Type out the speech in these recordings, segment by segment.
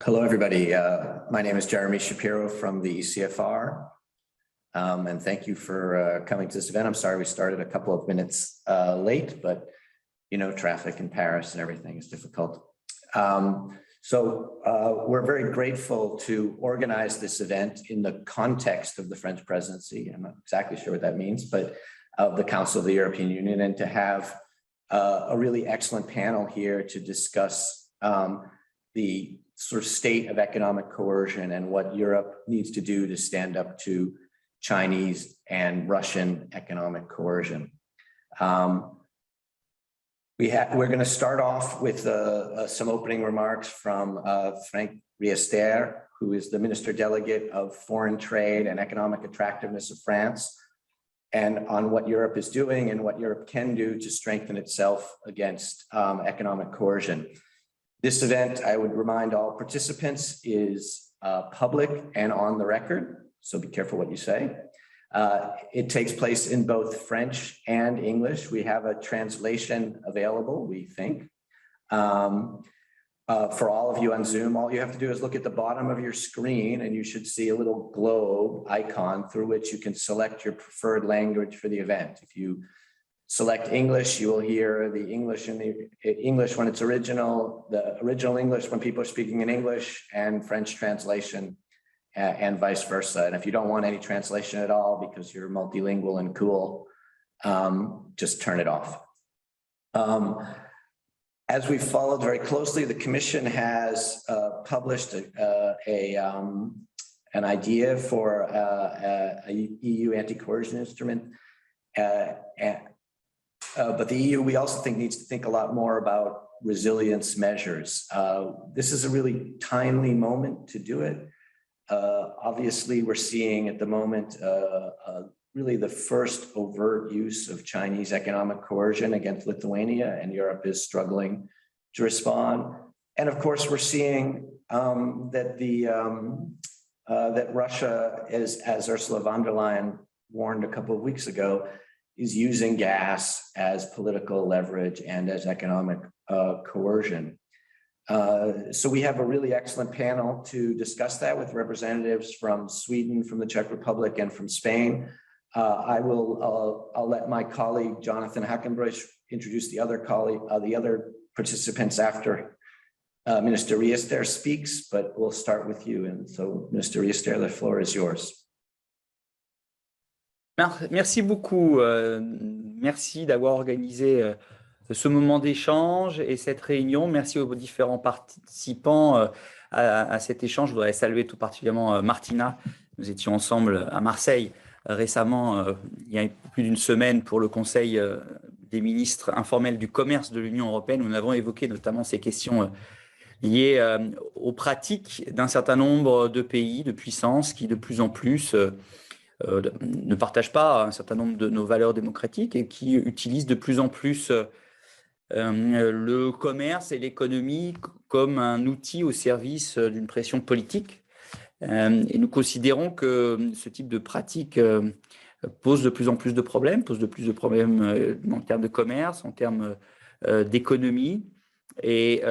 Hello, everybody. My name is Jeremy Shapiro from the ECFR, and thank you for coming to this event. I'm sorry we started a couple of minutes late, but you know, traffic in Paris and everything is difficult. We're very grateful to organize this event in the context of the French presidency. I'm not exactly sure what that means, but of the Council of the European Union, and to have a really excellent panel here to discuss the sort of state of economic coercion and what Europe needs to do to stand up to Chinese and Russian economic coercion. We're going to start off with some opening remarks from Franck Riester, who is the Minister Delegate of Foreign Trade and Economic Attractiveness of France, and on what Europe is doing and what Europe can do to strengthen itself against economic coercion. This event, I would remind all participants, is public and on the record, so be careful what you say. It takes place in both French and English. We have a translation available, we think. For all of you on Zoom, all you have to do is look at the bottom of your screen and you should see a little globe icon through which you can select your preferred language for the event. If you select English, you will hear the English in the English when it's original, the original English when people are speaking in English, and French translation, and vice versa. And if you don't want any translation at all because you're multilingual and cool, just turn it off. As we've followed very closely, the Commission has published an idea for a EU anti-coercion instrument. But the EU, we also think, needs to think a lot more about resilience measures. This is a really timely moment to do it. Obviously, we're seeing at the moment really the first overt use of Chinese economic coercion against Lithuania, and Europe is struggling to respond. And of course, we're seeing that that Russia, as Ursula von der Leyen warned a couple of weeks ago, is using gas as political leverage and as economic coercion. So we have a really excellent panel to discuss that with representatives from Sweden, from the Czech Republic, and from Spain. I'll let my colleague Jonathan Hackenbroich introduce the other participants after Minister Riester speaks, but we'll start with you. And so, Minister Riester, the floor is yours. Merci beaucoup. Merci d'avoir organisé ce moment d'échange et cette réunion. Merci aux différents participants à cet échange. Je voudrais saluer tout particulièrement Martina. Nous étions ensemble à Marseille récemment, il y a plus d'une semaine, pour le Conseil des ministres informels du commerce de l'Union européenne, où nous avons évoqué notamment ces questions liées aux pratiques d'un certain nombre de pays, de puissances qui de plus en plus ne partagent pas un certain nombre de nos valeurs démocratiques et qui utilisent de plus en plus le commerce et l'économie comme un outil au service d'une pression politique. Et nous considérons que ce type de pratique pose de plus en plus de problèmes, en termes de commerce, en termes d'économie. Et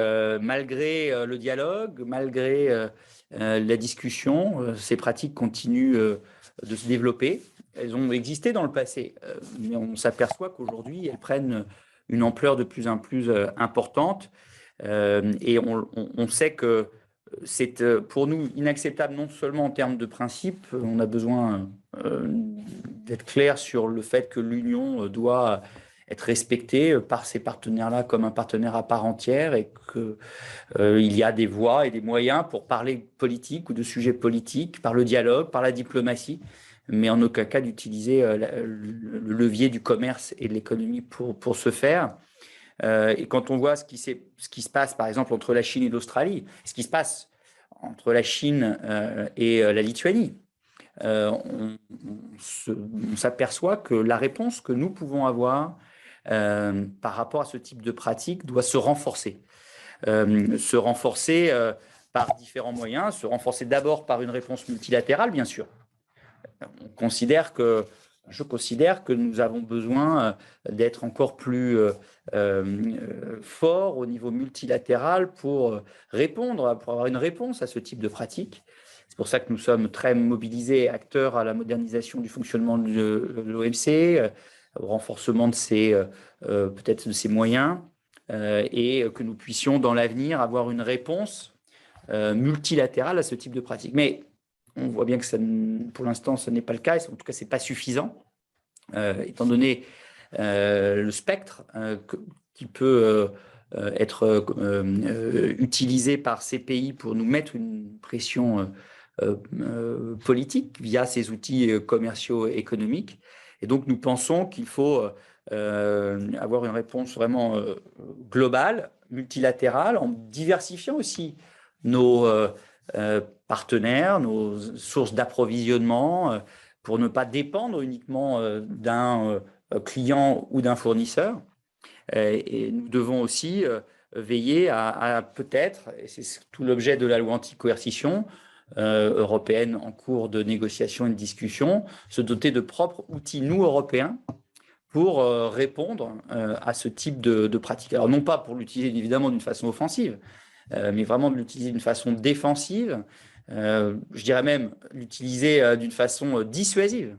malgré le dialogue, malgré la discussion, ces pratiques continuent de se développer. Elles ont existé dans le passé, mais on s'aperçoit qu'aujourd'hui, elles prennent une ampleur de plus en plus importante. Et on sait que c'est pour nous inacceptable, non seulement en termes de principe, on a besoin d'être clair sur le fait que l'Union doit être respectée par ces partenaires-là comme un partenaire à part entière, et qu'il y a des voies et des moyens pour parler politique ou de sujets politiques, par le dialogue, par la diplomatie, mais en aucun cas d'utiliser le levier du commerce et de l'économie pour ce faire. Et quand on voit ce qui se passe, par exemple, entre la Chine et l'Australie, ce qui se passe entre la Chine et la Lituanie, on s'aperçoit que la réponse que nous pouvons avoir par rapport à ce type de pratique doit se renforcer. Se renforcer par différents moyens, se renforcer d'abord par une réponse multilatérale, bien sûr. On considère que je considère que nous avons besoin d'être encore plus forts au niveau multilatéral pour répondre, pour avoir une réponse à ce type de pratique. C'est pour ça que nous sommes très mobilisés, acteurs à la modernisation du fonctionnement de l'OMC, au renforcement de peut-être de ses moyens, et que nous puissions dans l'avenir avoir une réponse multilatérale à ce type de pratique. Mais on voit bien que pour l'instant, ce n'est pas le cas. En tout cas, ce n'est pas suffisant, étant donné le spectre qui peut être utilisé par ces pays pour nous mettre une pression politique via ces outils commerciaux et économiques. Et donc, nous pensons qu'il faut avoir une réponse vraiment globale, multilatérale, en diversifiant aussi nos partenaires, nos sources d'approvisionnement, pour ne pas dépendre uniquement d'un client ou d'un fournisseur. Et nous devons aussi veiller à peut-être, et c'est tout l'objet de la loi anti-coercition européenne en cours de négociation et de discussion, se doter de propres outils, nous, Européens, pour répondre à ce type de pratique. Alors, non pas pour l'utiliser évidemment d'une façon offensive, mais vraiment de l'utiliser d'une façon défensive, je dirais même l'utiliser d'une façon dissuasive.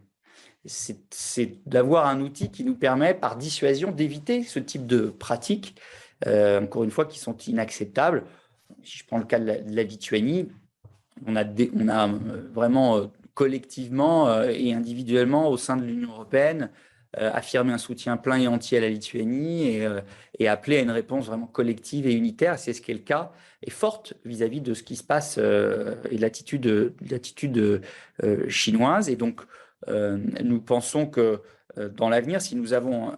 C'est d'avoir un outil qui nous permet, par dissuasion, d'éviter ce type de pratiques, encore une fois, qui sont inacceptables. Si je prends le cas de la Lituanie, on a vraiment collectivement et individuellement au sein de l'Union européenne affirmé un soutien plein et entier à la Lituanie et appelé à une réponse vraiment collective et unitaire. C'est ce qui est le cas, et forte vis-à-vis de ce qui se passe et de l'attitude chinoise. Et donc, nous pensons que dans l'avenir, si nous avons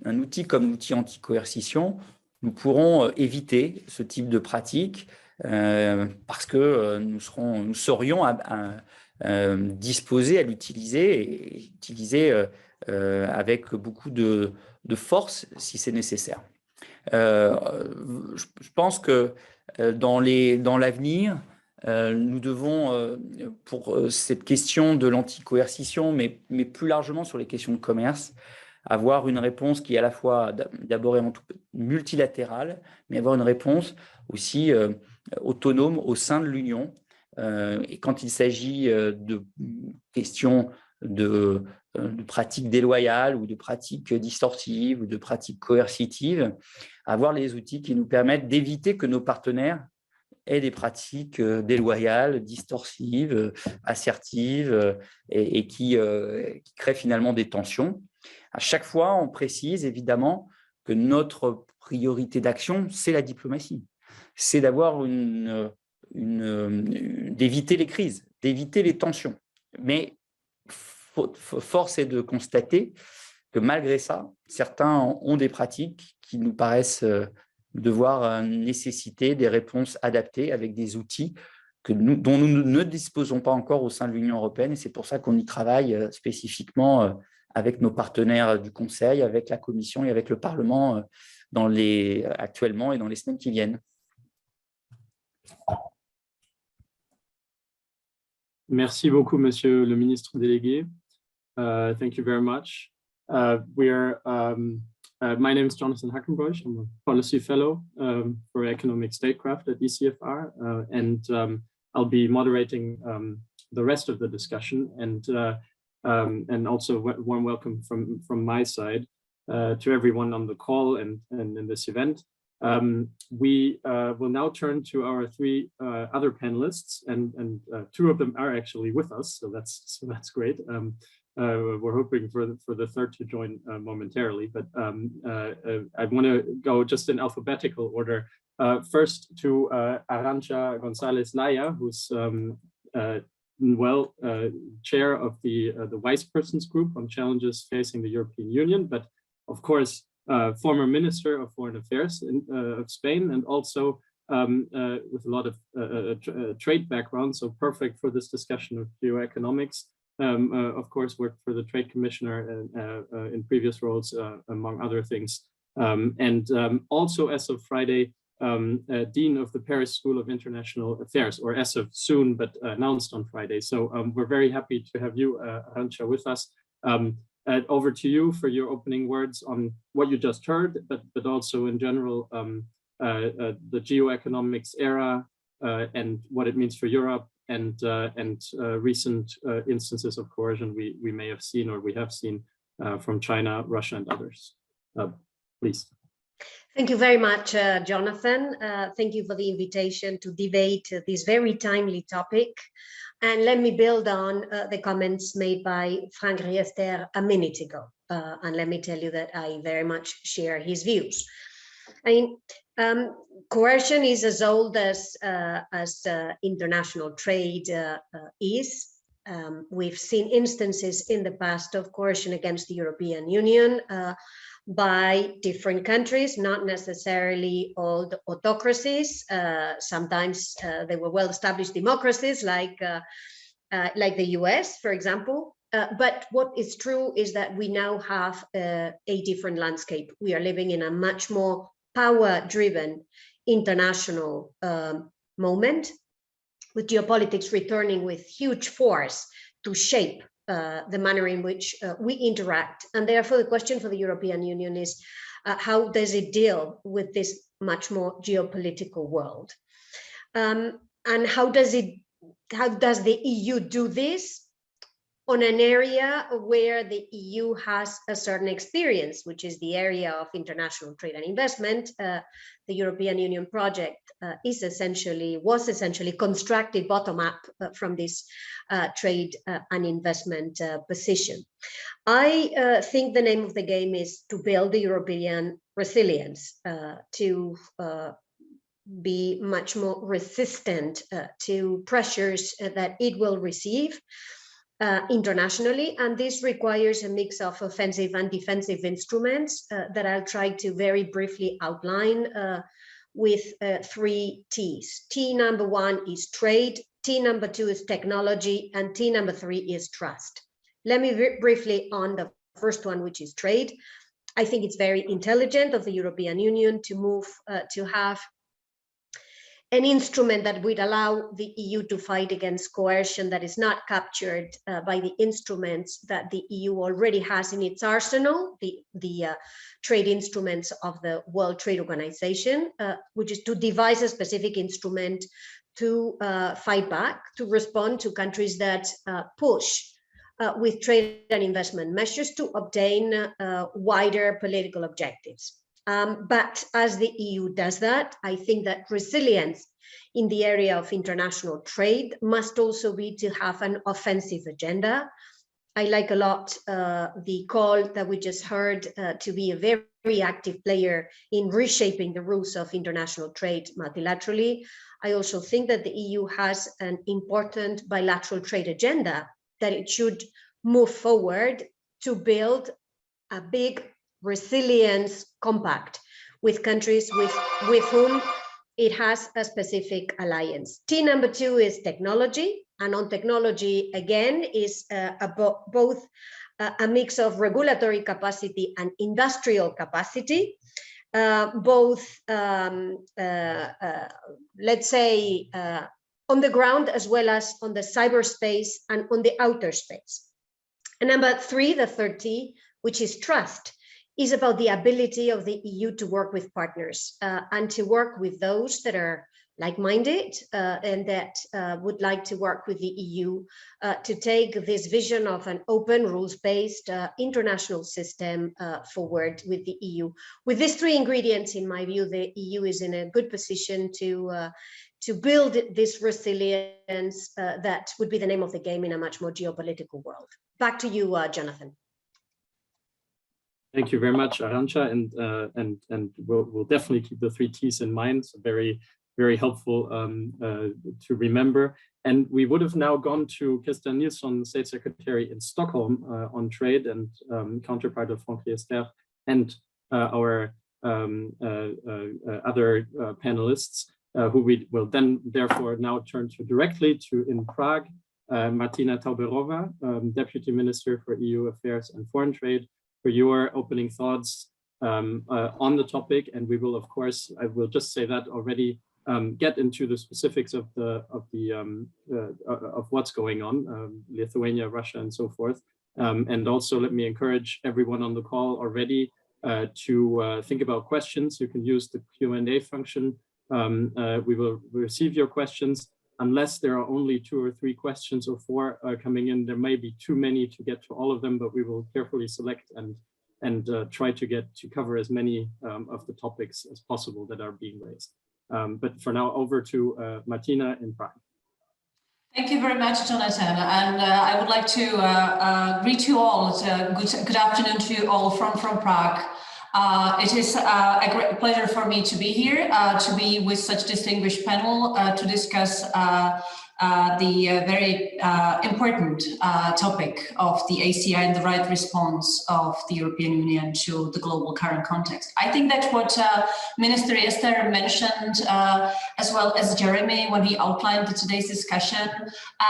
un outil comme l'outil anti-coercition, nous pourrons éviter ce type de pratique parce que nous serions disposés à l'utiliser et utiliser avec beaucoup de force si c'est nécessaire. Je pense que dans l'avenir, nous devons, pour cette question de l'anti-coercition, mais plus largement sur les questions de commerce, avoir une réponse qui est à la fois d'abord et avant tout multilatérale, mais avoir une réponse aussi autonome au sein de l'Union. Et quand il s'agit de questions de pratiques déloyales ou de pratiques distorsives ou de pratiques coercitives, avoir les outils qui nous permettent d'éviter que nos partenaires aient des pratiques déloyales, distorsives, assertives et qui créent finalement des tensions. À chaque fois, on précise évidemment que notre priorité d'action, c'est la diplomatie. C'est d'avoir d'éviter les crises, d'éviter les tensions. Mais force est de constater que malgré ça, certains ont des pratiques qui nous paraissent devoir nécessiter des réponses adaptées avec des outils dont nous ne disposons pas encore au sein de l'Union européenne. Et c'est pour ça qu'on y travaille spécifiquement avec nos partenaires du Conseil, avec la Commission et avec le Parlement actuellement et dans les semaines qui viennent. Merci beaucoup, Monsieur le Ministre délégué. Thank you very much. My name is Jonathan Hackenbroich. I'm a policy fellow for economic statecraft at ECFR, and I'll be moderating the rest of the discussion. And also warm welcome from my side to everyone on the call and in this event. We will now turn to our three other panelists, and two of them are actually with us, so that's great. We're hoping for the third to join momentarily, but I want to go just in alphabetical order. First to Arancha González Laya, who's chair of the Vice Persons Group on Challenges Facing the European Union, but of course, former Minister of Foreign Affairs of Spain, and also with a lot of trade background, so perfect for this discussion of geoeconomics. Of course, worked for the Trade Commissioner in previous roles, among other things. And also, as of Friday, Dean of the Paris School of International Affairs, or as of soon, but announced on Friday. So we're very happy to have you, Arancha, with us. over to you for your opening words on what you just heard, but also in general, the geoeconomics era and what it means for Europe, and recent instances of coercion we may have seen or we have seen from China, Russia, and others. Please. Thank you very much, Jonathan. Thank you for the invitation to debate this very timely topic. And let me build on the comments made by Franck Riester a minute ago. And let me tell you that I very much share his views. I mean, coercion is as old as international trade is. We've seen instances in the past of coercion against the European Union by different countries, not necessarily all the autocracies. Sometimes they were well-established democracies like the US, for example. But what is true is that we now have a different landscape. We are living in a much more power-driven international moment, with geopolitics returning with huge force to shape the manner in which we interact. And therefore, the question for the European Union is, how does it deal with this much more geopolitical world? And how does the EU do this on an area where the EU has a certain experience, which is the area of international trade and investment? The European Union project was essentially constructed bottom up from this trade and investment position. I think the name of the game is to build the European resilience, to be much more resistant to pressures that it will receive internationally, and this requires a mix of offensive and defensive instruments that I'll try to very briefly outline with 3 T's. T number 1 is trade, T number 2 is technology, and T number 3 is trust. Let me briefly on the first one, which is trade. I think it's very intelligent of the European Union to move to have an instrument that would allow the EU to fight against coercion that is not captured by the instruments that the EU already has in its arsenal, the trade instruments of the World Trade Organization, which is to devise a specific instrument to fight back, to respond to countries that push with trade and investment measures to obtain wider political objectives. But as the EU does that, I think that resilience in the area of international trade must also be to have an offensive agenda. I like a lot the call that we just heard to be a very active player in reshaping the rules of international trade multilaterally. I also think that the EU has an important bilateral trade agenda that it should move forward to build a big resilience compact with countries with whom it has a specific alliance. T number 2 is technology, and on technology again is both a mix of regulatory capacity and industrial capacity, both let's say on the ground as well as on the cyberspace and on the outer space. And number 3, the third T, which is trust, is about the ability of the EU to work with partners and to work with those that are like-minded and that would like to work with the EU to take this vision of an open, rules-based international system forward with the EU. With these 3 ingredients, in my view, the EU is in a good position to build this resilience that would be the name of the game in a much more geopolitical world. Back to you, Jonathan. Thank you very much, Arancha, and we'll definitely keep the 3 T's in mind. So very helpful to remember. And we would have now gone to Krister Nilsson, State Secretary in Stockholm on trade and counterpart of Franck Riester, and our other panelists, who we will then therefore now turn to directly to in Prague, Martina Tauberová, Deputy Minister for EU Affairs and Foreign Trade, for your opening thoughts on the topic. And we will, of course, I will just say that already, get into the specifics of what's going on, Lithuania, Russia, and so forth. And also let me encourage everyone on the call already to think about questions. You can use the Q&A function. We will receive your questions. Unless there are only 2 or 3 questions or 4 coming in, there may be too many to get to all of them, but we will carefully select and try to cover as many of the topics as possible that are being raised. But for now, over to Martina in Prague. Thank you very much, Jonathan. And I would like to greet you all. Good afternoon to you all from Prague. It is a great pleasure for me to be here, to be with such distinguished panel to discuss the very important topic of the ACI and the right response of the European Union to the global current context. I think that what Minister Riester mentioned, as well as Jeremy, when he outlined today's discussion,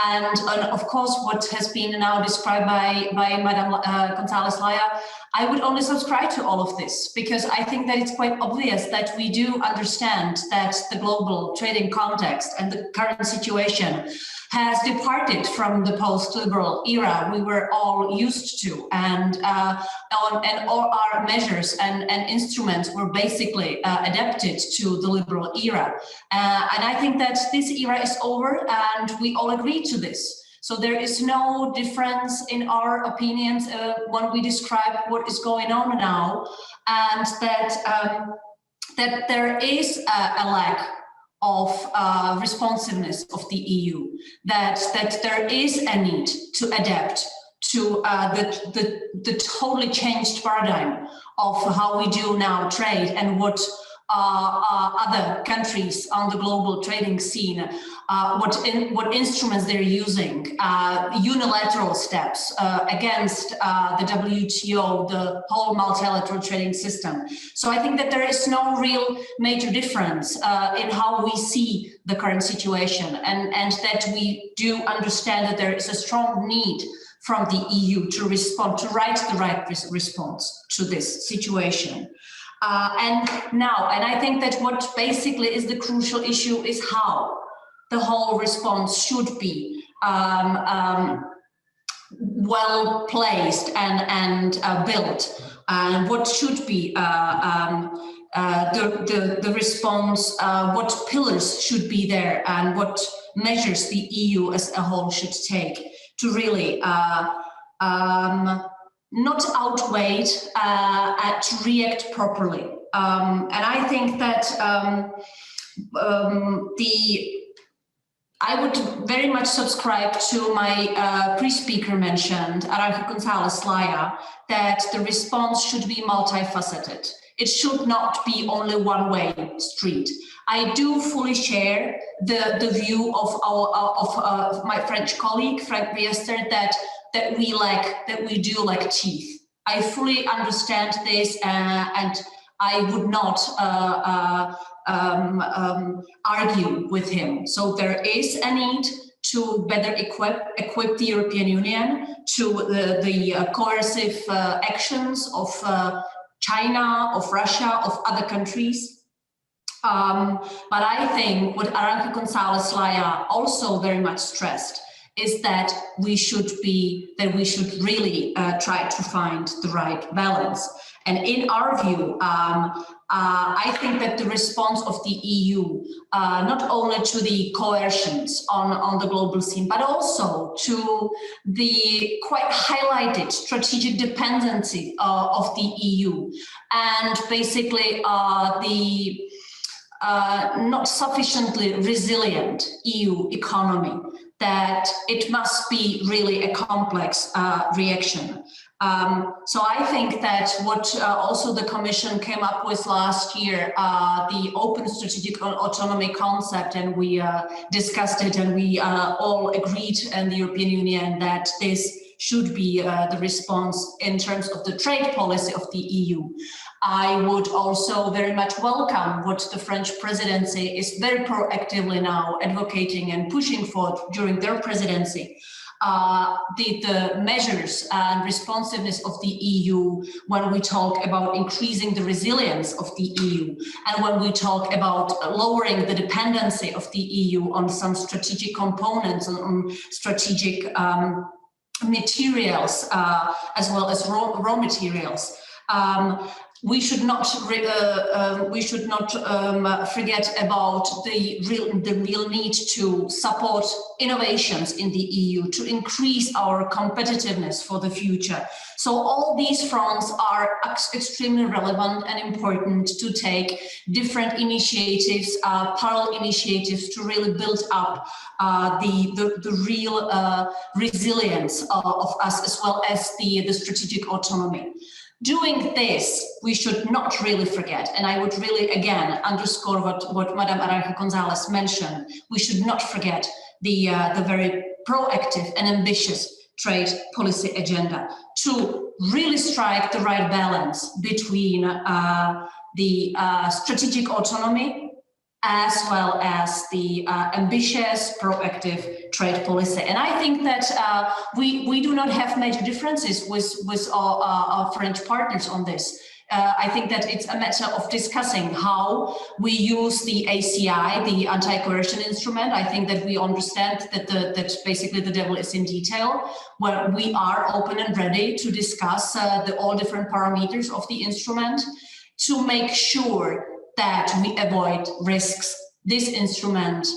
and of course what has been now described by Madame González Laya, I would only subscribe to all of this, because I think that it's quite obvious that we do understand that the global trading context and the current situation has departed from the post-liberal era we were all used to, and all our measures and instruments were basically adapted to the liberal era. And I think that this era is over, and we all agree to this. So there is no difference in our opinions when we describe what is going on now, and that there is a lack of responsiveness of the EU, that there is a need to adapt to the totally changed paradigm of how we do now trade, and what other countries on the global trading scene, what instruments they're using, unilateral steps against the WTO, the whole multilateral trading system. So I think that there is no real major difference in how we see the current situation, and that we do understand that there is a strong need from the EU to respond, to write the right response to this situation. And I think that what basically is the crucial issue is how the whole response should be well placed and built, and what should be the response, what pillars should be there, and what measures the EU as a whole should take to really not outweigh to react properly. And I think that I would very much subscribe to my pre-speaker mentioned, Arancha González Laya, that the response should be multifaceted. It should not be only one-way street. I do fully share the view of my French colleague, Franck Riester, that we do lack teeth. I fully understand this, and I would not argue with him. So there is a need to better equip the European Union to the coercive actions of China, of Russia, of other countries. But I think what Arancha González Laya also very much stressed is that we should really try to find the right balance. And in our view, I think that the response of the EU, not only to the coercions on the global scene, but also to the quite highlighted strategic dependency of the EU, and basically the not sufficiently resilient EU economy, that it must be really a complex reaction. So I think that what also the Commission came up with last year, the open strategic autonomy concept, and we discussed it, and we all agreed in the European Union that this should be the response in terms of the trade policy of the EU. I would also very much welcome what the French presidency is very proactively now advocating and pushing for during their presidency. The measures and responsiveness of the EU when we talk about increasing the resilience of the EU, and when we talk about lowering the dependency of the EU on some strategic components, on strategic materials as well as raw materials. We should not forget about the real need to support innovations in the EU to increase our competitiveness for the future. So all these fronts are extremely relevant and important to take different initiatives, parallel initiatives to really build up the real resilience of us, as well as the strategic autonomy. Doing this, we should not really forget, and I would really again underscore what Madame Arancha González mentioned. We should not forget the very proactive and ambitious trade policy agenda to really strike the right balance between the strategic autonomy as well as the ambitious, proactive trade policy. And I think that we do not have major differences with our French partners on this. I think that it's a matter of discussing how we use the ACI, the anti-coercion instrument. I think that we understand that basically the devil is in detail, where we are open and ready to discuss all different parameters of the instrument to make sure that we avoid risks this instrument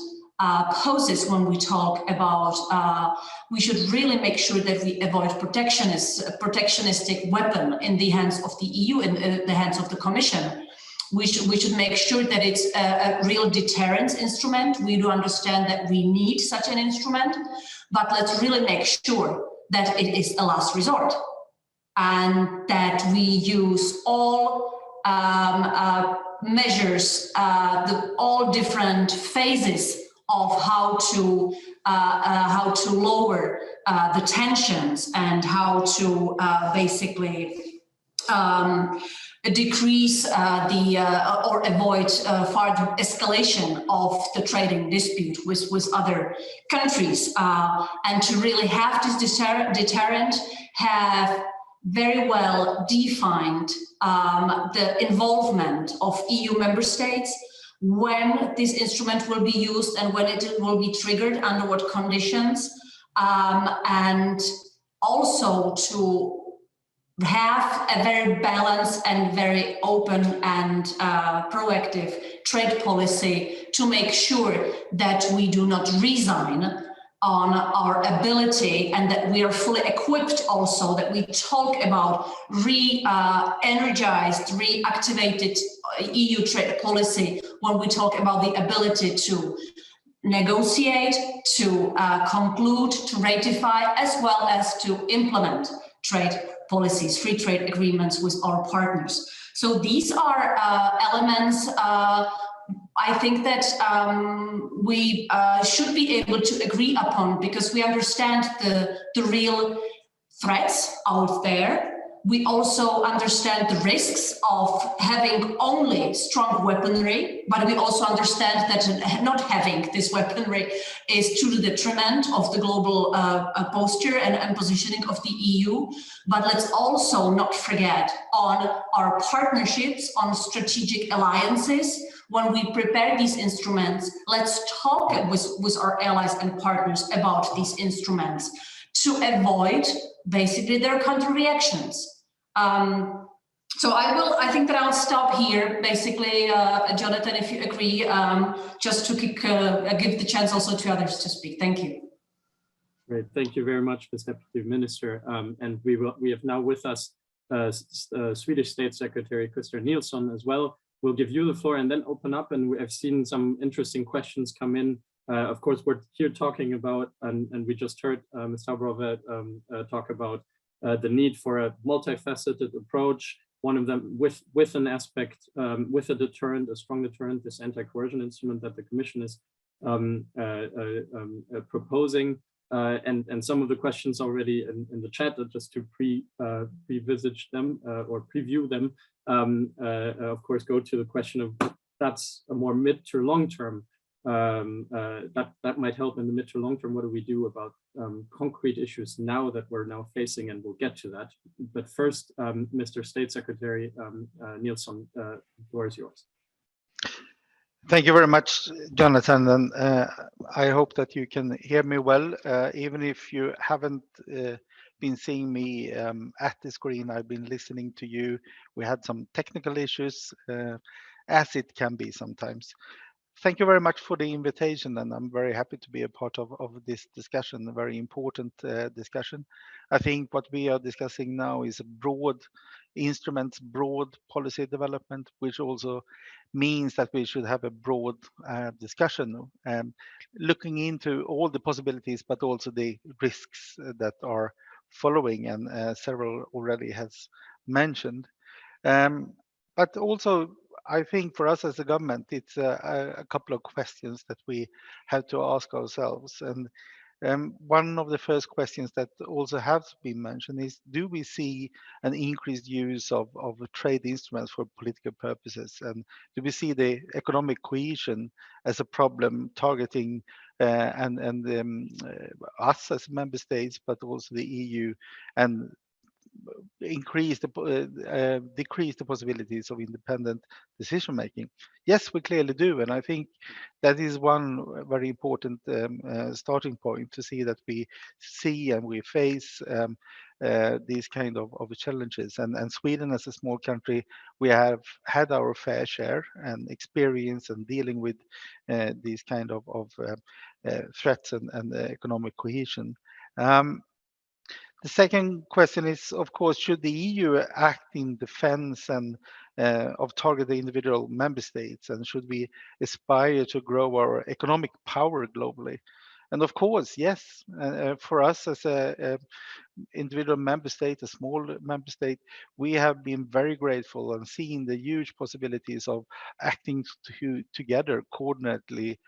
poses when we talk about, we should really make sure that we avoid protectionistic weapon in the hands of the EU, in the hands of the Commission. We should make sure that it's a real deterrence instrument. We do understand that we need such an instrument, but let's really make sure that it is a last resort and that we use all measures, all different phases of how to lower the tensions and how to basically decrease or avoid further escalation of the trading dispute with other countries, and to really have this deterrent, have very well defined the involvement of EU member states, when this instrument will be used and when it will be triggered, under what conditions, and also to have a very balanced and very open and proactive trade policy to make sure that we do not resign on our ability and that we are fully equipped, also that we talk about re-energized, reactivated EU trade policy when we talk about the ability to negotiate, to conclude, to ratify, as well as to implement trade policies, free trade agreements with our partners. So these are elements I think that we should be able to agree upon, because we understand the real threats out there. We also understand the risks of having only strong weaponry, but we also understand that not having this weaponry is to the detriment of the global posture and positioning of the EU. But let's also not forget on our partnerships, on strategic alliances. When we prepare these instruments, let's talk with our allies and partners about these instruments to avoid basically their counter reactions. So I think that I'll stop here, basically, Jonathan, if you agree, just to give the chance also to others to speak. Thank you. Great, thank you very much, Ms. Deputy Minister. And we have now with us Swedish State Secretary Krister Nilsson as well. We'll give you the floor and then open up, and I've seen some interesting questions come in. Of course, we're here talking about, and we just heard Ms. Tauberová talk about the need for a multifaceted approach. One of them with an aspect, with a deterrent, a strong deterrent, this anti-coercion instrument that the Commission is proposing. And some of the questions already in the chat, just to pre-visage them or preview them, of course, go to the question of that's a more mid to long term. That might help in the mid to long term. What do we do about concrete issues now that we're now facing? And we'll get to that. But first, Mr. State Secretary Nilsson, the floor is yours. Thank you very much, Jonathan, and I hope that you can hear me well, even if you haven't been seeing me at the screen. I've been listening to you. We had some technical issues, as it can be sometimes. Thank you very much for the invitation, and I'm very happy to be a part of this discussion, a very important discussion. I think what we are discussing now is a broad instruments, broad policy development, which also means that we should have a broad discussion, looking into all the possibilities, but also the risks that are following, and several already has mentioned. But also, I think for us as a government, it's a couple of questions that we have to ask ourselves. And one of the first questions that also has been mentioned is, do we see an increased use of trade instruments for political purposes? And do we see the economic cohesion as a problem targeting us as member states, but also the EU, and decrease the possibilities of independent decision making? Yes, we clearly do, and I think that is one very important starting point, to see that we see and we face these kind of challenges. And Sweden, as a small country, we have had our fair share and experience in dealing with these kind of threats and economic cohesion. The second question is, of course, should the EU act in defense and of targeted individual member states, and should we aspire to grow our economic power globally? And of course, yes, for us as a individual member state, a small member state, we have been very grateful and seeing the huge possibilities of acting together coordinately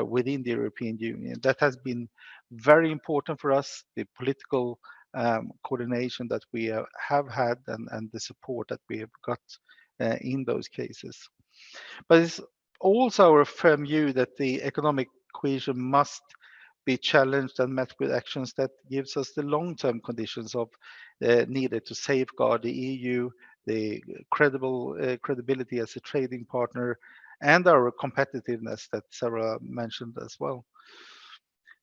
within the European Union. That has been very important for us, the political coordination that we have had, and the support that we have got in those cases. But it's also our firm view that the economic cohesion must be challenged and met with actions that gives us the long-term conditions of needed to safeguard the EU, the credibility as a trading partner, and our competitiveness that Sarah mentioned as well.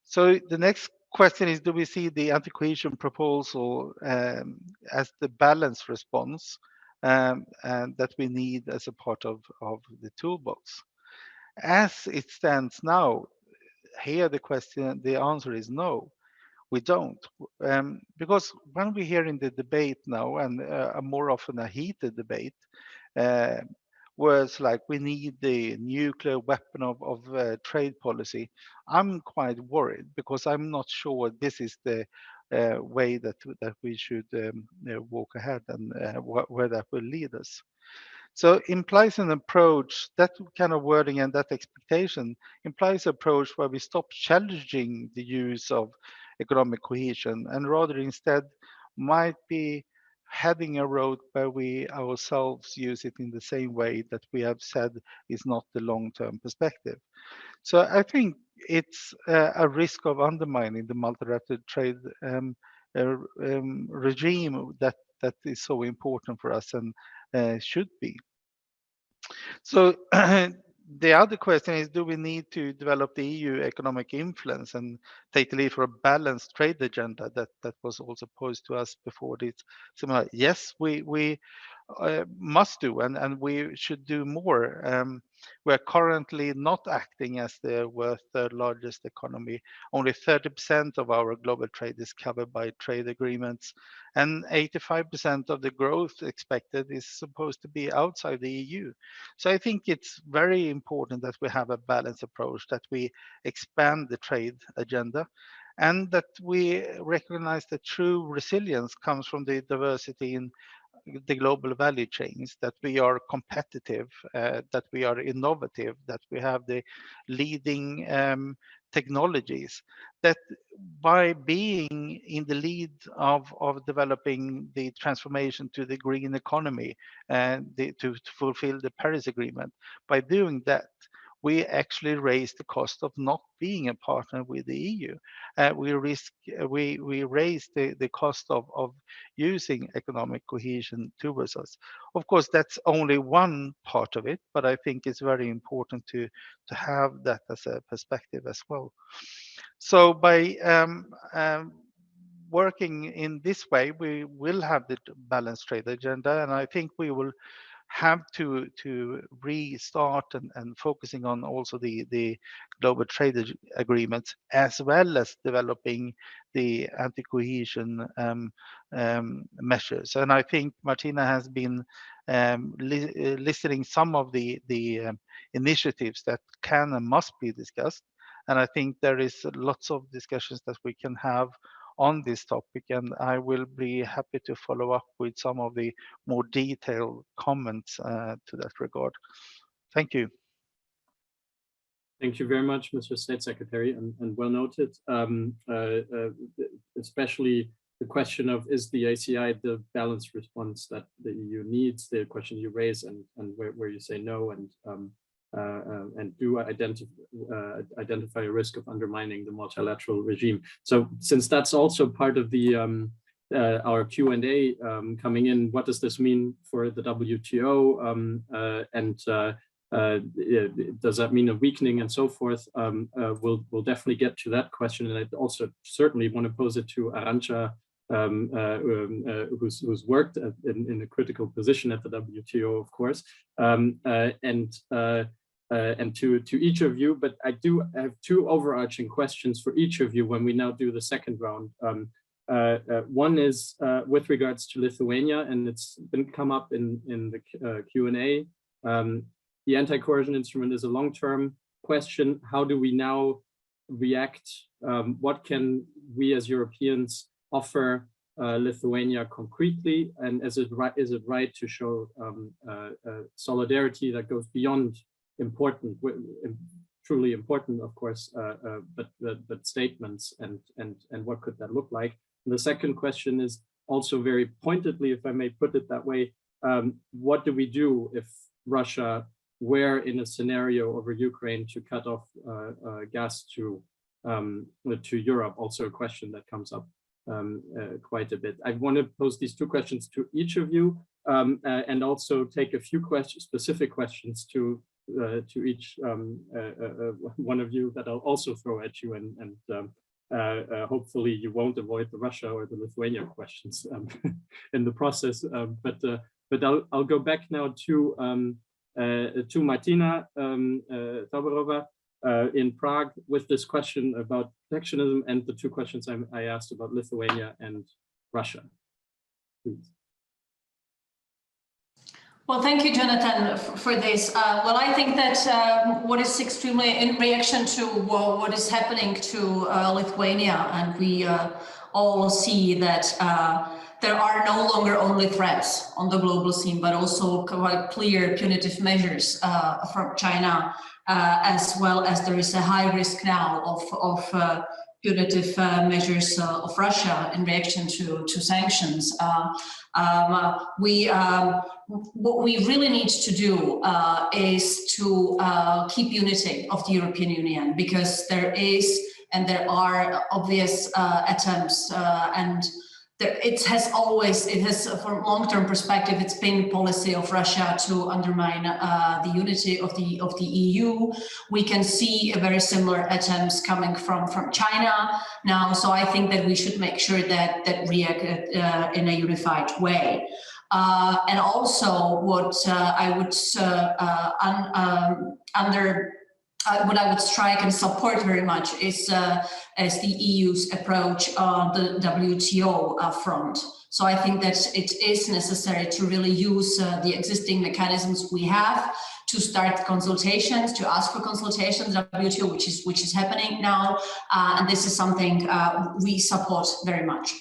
So the next question is, do we see the anti-cohesion proposal as the balanced response and that we need as a part of the toolbox? As it stands now, here the answer is no, we don't. Because when we hear in the debate now, and more often a heated debate, words like we need the nuclear weapon of trade policy, I'm quite worried, because I'm not sure this is the way that we should walk ahead, and where that will lead us. So implies an approach, that kind of wording and that expectation implies an approach where we stop challenging the use of economic cohesion, and rather instead might be heading a road where we ourselves use it in the same way that we have said is not the long-term perspective. So I think it's a risk of undermining the multilateral trade regime that is so important for us, and should be. So the other question is, do we need to develop the EU economic influence and take the lead for a balanced trade agenda that was also posed to us before this seminar? Yes, we must do, and we should do more. We're currently not acting as the world's third largest economy. Only 30% of our global trade is covered by trade agreements, and 85% of the growth expected is supposed to be outside the EU. So I think it's very important that we have a balanced approach, that we expand the trade agenda, and that we recognize that true resilience comes from the diversity in the global value chains, that we are competitive, that we are innovative, that we have the leading technologies, that by being in the lead of developing the transformation to the green economy and to fulfill the Paris Agreement, by doing that, we actually raise the cost of not being a partner with the EU. We raise the cost of using economic cohesion towards us. Of course, that's only one part of it, but I think it's very important to have that as a perspective as well. So by working in this way, we will have the balanced trade agenda, and I think we will have to restart and focusing on also the global trade agreements, as well as developing the anti-coercion measures. And I think Martina has been listing some of the initiatives that can and must be discussed. And I think there is lots of discussions that we can have on this topic, and I will be happy to follow up with some of the more detailed comments to that regard. Thank you. Thank you very much, Mr. State Secretary, and well noted. Especially the question of, is the ACI the balanced response that the EU needs? The question you raise, and where you say no, and do identify a risk of undermining the multilateral regime. So since that's also part of the our Q&A coming in, what does this mean for the WTO, does that mean a weakening and so forth? We'll definitely get to that question, and I also certainly want to pose it to Arancha, who's worked in a critical position at the WTO, of course, and to each of you. But I do have two overarching questions for each of you when we now do the second round. One is with regards to Lithuania, and it's been come up in the Q&A. The anti-coercion instrument is a long-term question. How do we now react? What can we as Europeans offer Lithuania concretely? And is it right to show solidarity that goes beyond important, truly important, of course, but statements, and what could that look like? And the second question is also very pointedly, if I may put it that way, what do we do if Russia were in a scenario over Ukraine to cut off gas to Europe? Also a question that comes up quite a bit. I want to pose these two questions to each of you, and also take a few specific questions to each one of you that I'll also throw at you, and hopefully you won't avoid the Russia or the Lithuania questions in the process. But I'll go back now to Martina Tauberová in Prague with this question about protectionism, and the two questions I asked about Lithuania and Russia. Please. Well, thank you, Jonathan, for this. Well, I think that what is extremely in reaction to what is happening to Lithuania, and we all see that there are no longer only threats on the global scene, but also quite clear punitive measures from China, as well as there is a high risk now of punitive measures of Russia in reaction to sanctions. What we really need to do is to keep unity of the European Union, because there are obvious attempts, and it has from long-term perspective, it's been policy of Russia to undermine the unity of the EU. We can see a very similar attempts coming from China now. So I think that we should make sure that react in a unified way. And also what I would what I would strike and support very much is the EU's approach on the WTO front. So I think that it is necessary to really use the existing mechanisms we have to start consultations, to ask for consultations, WTO, which is happening now, and this is something we support very much.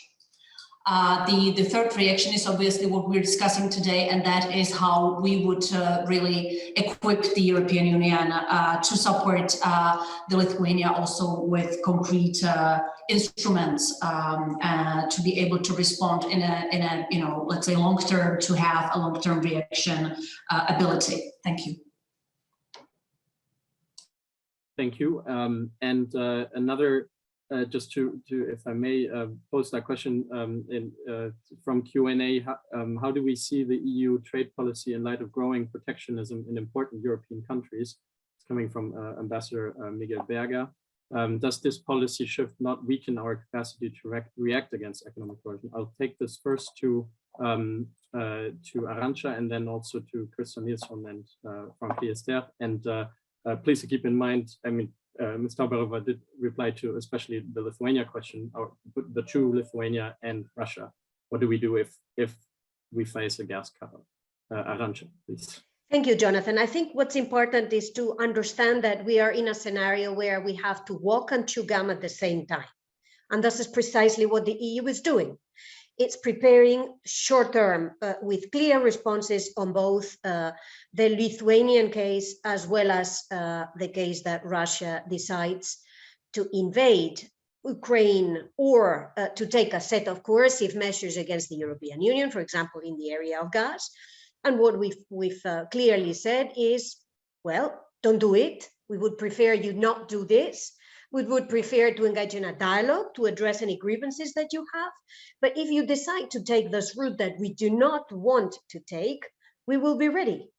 The third reaction is obviously what we're discussing today, and that is how we would really equip the European Union to support the Lithuania also with concrete instruments to be able to respond in a let's say long term, to have a long term reaction ability. Thank you. Thank you. And another. Just to, if I may, pose that question from Q&A, how do we see the EU trade policy in light of growing protectionism in important European countries? It's coming from Ambassador Miguel Berger. Does this policy shift not weaken our capacity to react against economic coercion? I'll take this first to Arancha and then also to Krister, Nilsson, and Franck Riester. And please keep in mind, I mean, Ms. Tauberová did reply to especially the Lithuania question, or the two Lithuania and Russia. What do we do if we face a gas cover? Arancha, please. Thank you, Jonathan. I think what's important is to understand that we are in a scenario where we have to walk and chew gum at the same time. And this is precisely what the EU is doing. It's preparing short-term with clear responses on both the Lithuanian case as well as the case that Russia decides to invade Ukraine or to take a set of coercive measures against the European Union, for example, in the area of gas. And what we've clearly said is, well, don't do it. We would prefer you not do this. We would prefer to engage in a dialogue to address any grievances that you have. But if you decide to take this route that we do not want to take, we will be ready.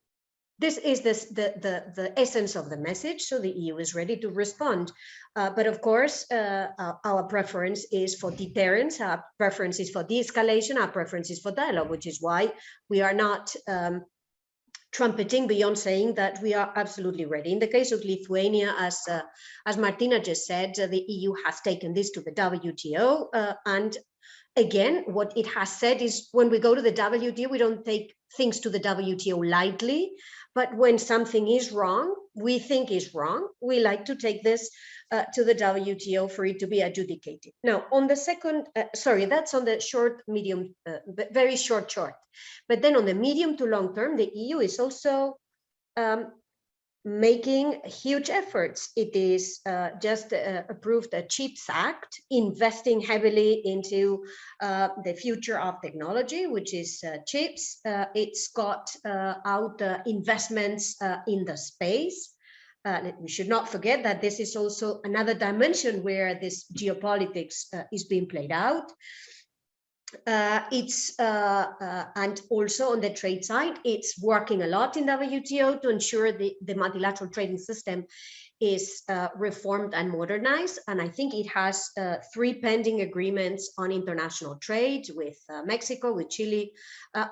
This is the essence of the message. So the EU is ready to respond. But of course, our preference is for deterrence, our preference is for de-escalation, our preference is for dialogue, which is why we are not trumpeting beyond saying that we are absolutely ready. In the case of Lithuania, as Martina just said, the EU has taken this to the WTO. And again, what it has said is when we go to the WTO, we don't take things to the WTO lightly. But when something is wrong, we think is wrong, we like to take this to the WTO for it to be adjudicated. Now, on the second, sorry, that's on the short, medium, very short. But then on the medium to long term, the EU is also making huge efforts. It is just approved a CHIPS Act, investing heavily into the future of technology, which is chips. It's got out investments in the space. We should not forget that this is also another dimension where this geopolitics is being played out. And also on the trade side, it's working a lot in WTO to ensure the multilateral trading system is reformed and modernized. And I think it has 3 pending agreements on international trade with Mexico, with Chile,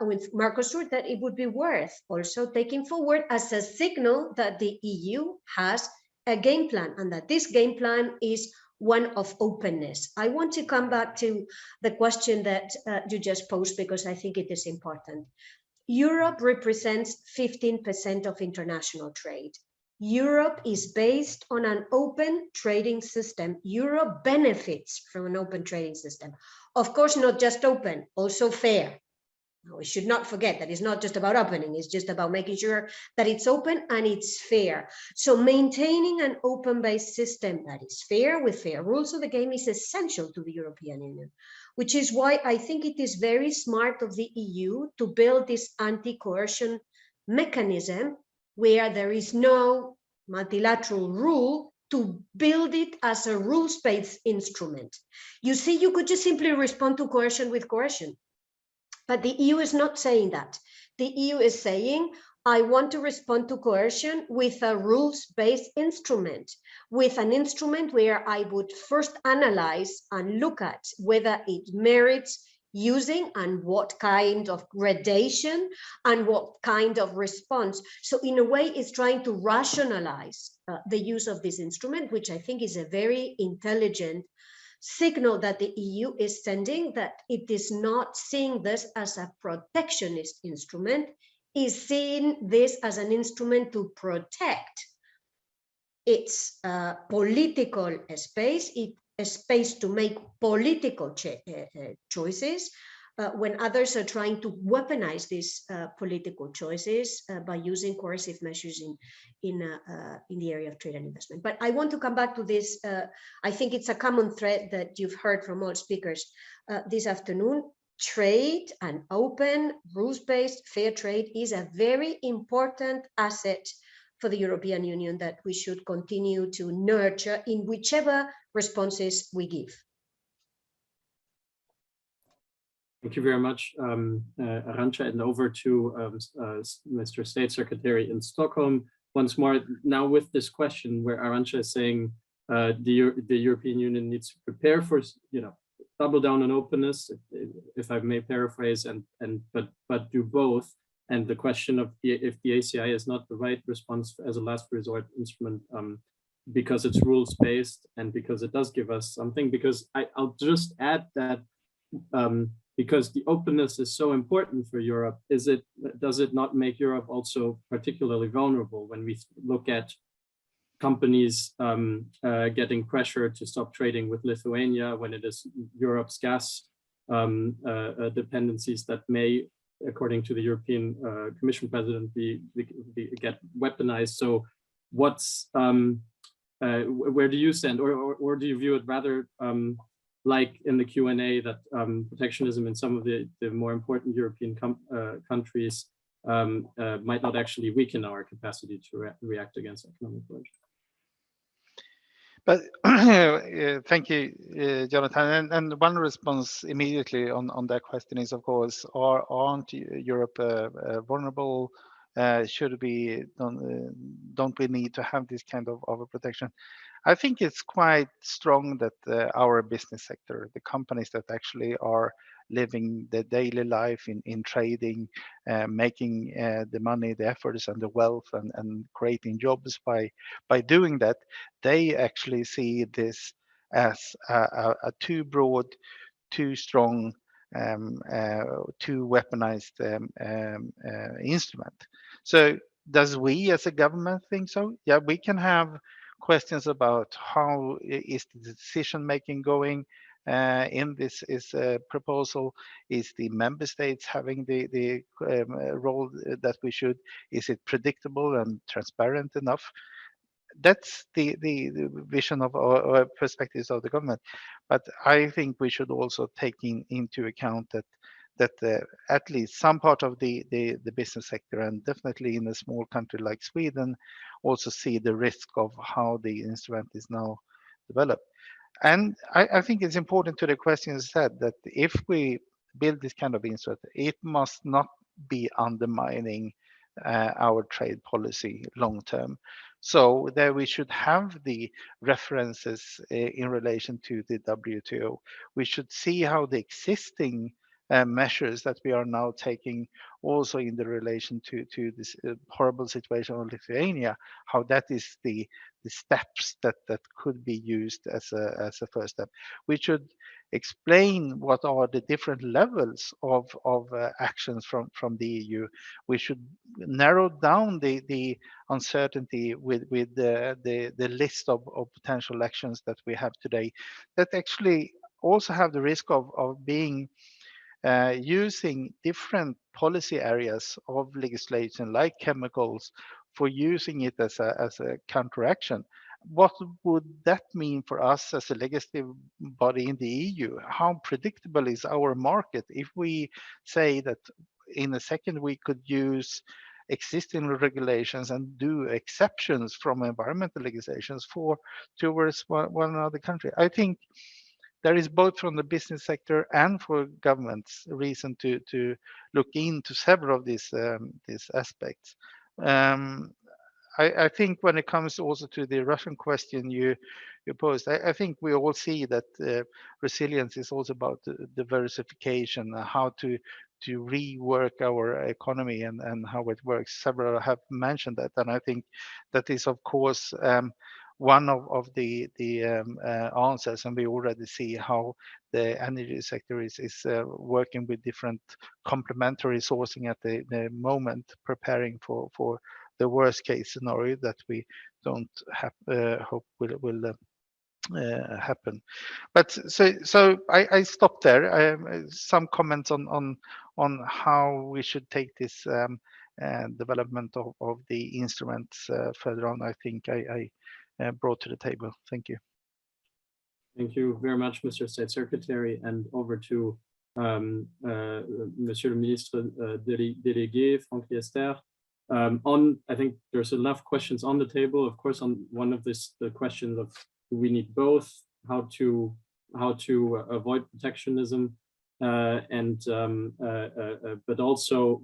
with Mercosur, that it would be worth also taking forward as a signal that the EU has a game plan, and that this game plan is one of openness. I want to come back to the question that you just posed, because I think it is important. Europe represents 15% of international trade. Europe is based on an open trading system. Europe benefits from an open trading system. Of course, not just open, also fair. We should not forget that it's not just about opening, it's just about making sure that it's open and it's fair. So maintaining an open-based system that is fair with fair rules of the game is essential to the European Union, which is why I think it is very smart of the EU to build this anti-coercion mechanism where there is no multilateral rule, to build it as a rules-based instrument. You see, you could just simply respond to coercion with coercion. But the EU is not saying that. The EU is saying, I want to respond to coercion with a rules-based instrument, with an instrument where I would first analyze and look at whether it merits using and what kind of gradation and what kind of response. So in a way, it's trying to rationalize the use of this instrument, which I think is a very intelligent signal that the EU is sending, that it is not seeing this as a protectionist instrument, is seeing this as an instrument to protect its political space, a space to make political choices when others are trying to weaponize these political choices by using coercive measures in the area of trade and investment. But I want to come back to this. I think it's a common thread that you've heard from all speakers this afternoon. Trade and open, rules-based, fair trade is a very important asset for the European Union that we should continue to nurture in whichever responses we give. Thank you very much, Arancha, and over to Mr. State Secretary in Stockholm once more. Now with this question where Arancha is saying the European Union needs to prepare for, double down on openness, if I may paraphrase, but do both. And the question of if the ACI is not the right response as a last resort instrument, because it's rules-based and because it does give us something, because I'll just add that because the openness is so important for Europe, does it not make Europe also particularly vulnerable when we look at companies getting pressure to stop trading with Lithuania, when it is Europe's gas dependencies that may, according to the European Commission President, get weaponized? So what's where do you stand, or do you view it rather like in the Q&A that protectionism in some of the more important European countries might not actually weaken our capacity to react against economic coercion? But thank you, Jonathan. And one response immediately on that question is, of course, aren't Europe vulnerable? Should we don't we need to have this kind of a protection? I think it's quite strong that our business sector, the companies that actually are living the daily life in trading, making the money, the efforts, and the wealth, and creating jobs by doing that, they actually see this as a too broad, too strong, too weaponized instrument. So does we as a government think so? Yeah, we can have questions about how is the decision making going in this proposal. Is the member states having the role that we should? Is it predictable and transparent enough? That's the vision of or perspectives of the government. But I think we should also take into account that at least some part of the business sector, and definitely in a small country like Sweden, also see the risk of how the instrument is now developed. And I think it's important to the question said that if we build this kind of instrument, it must not be undermining our trade policy long term. So there we should have the references in relation to the WTO. We should see how the existing measures that we are now taking also in the relation to this horrible situation of Lithuania, how that is the steps that could be used as a first step. We should explain what are the different levels of actions from the EU. We should narrow down the uncertainty with the list of potential actions that we have today, that actually also have the risk of being using different policy areas of legislation like chemicals for using it as a counteraction. What would that mean for us as a legislative body in the EU? How predictable is our market if we say that in a second we could use existing regulations and do exceptions from environmental legislations towards one other country? I think there is both from the business sector and for governments reason to look into several of these aspects. I think when it comes also to the Russian question you posed, I think we all see that resilience is also about diversification, how to rework our economy and how it works. Several have mentioned that, and I think that is of course one of the answers, and we already see how the energy sector is working with different complementary sourcing at the moment, preparing for the worst case scenario that we don't hope will happen. But so I stop there. Some comments on how we should take this development of the instruments further on. I think I brought to the table. Thank you. Thank you very much, Mr. State Secretary, and over to Monsieur le Ministre Délégué, Franck Riester. I think there's enough questions on the table. Of course, on one of the questions of do we need both, how to avoid protectionism, but also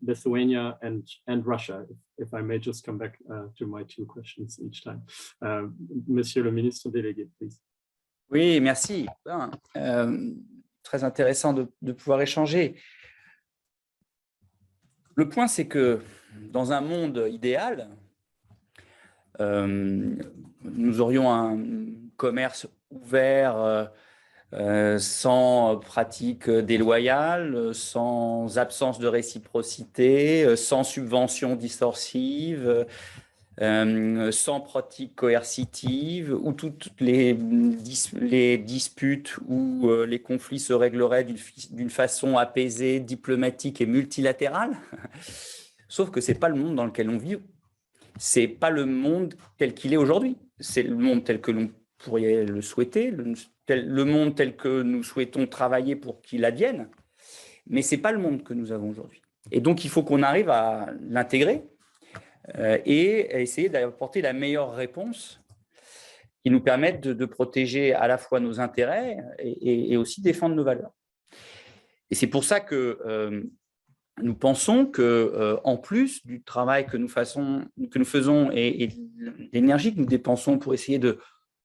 Lithuania and Russia, if I may just come back to my two questions each time. Monsieur le Ministre Délégué, please. Oui, merci. Très intéressant de pouvoir échanger. Le point, c'est que dans un monde idéal, nous aurions un commerce ouvert, sans pratique déloyale, sans absence de réciprocité, sans subventions distorsives, sans pratique coercitive, où toutes les disputes ou les conflits se régleraient d'une façon apaisée, diplomatique et multilatérale. Sauf que ce n'est pas le monde dans lequel on vit. Ce n'est pas le monde tel qu'il est aujourd'hui. C'est le monde tel que l'on pourrait le souhaiter, le monde tel que nous souhaitons travailler pour qu'il advienne, mais ce n'est pas le monde que nous avons aujourd'hui. Et donc, il faut qu'on arrive à l'intégrer et à essayer d'apporter la meilleure réponse qui nous permette de protéger à la fois nos intérêts et aussi défendre nos valeurs. Et c'est pour ça que nous pensons qu'en plus du travail que nous faisons et l'énergie que nous dépensons pour essayer de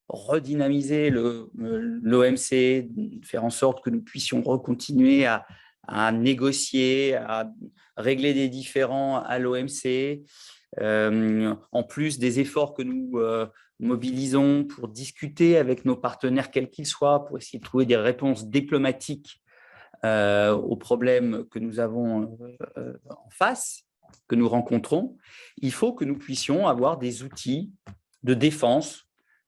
redynamiser l'OMC, faire en sorte que nous puissions continuer à négocier, à régler des différends à l'OMC, en plus des efforts que nous mobilisons pour discuter avec nos partenaires, quels qu'ils soient, pour essayer de trouver des réponses diplomatiques aux problèmes que nous avons en face, que nous rencontrons. Il faut que nous puissions avoir des outils de défense,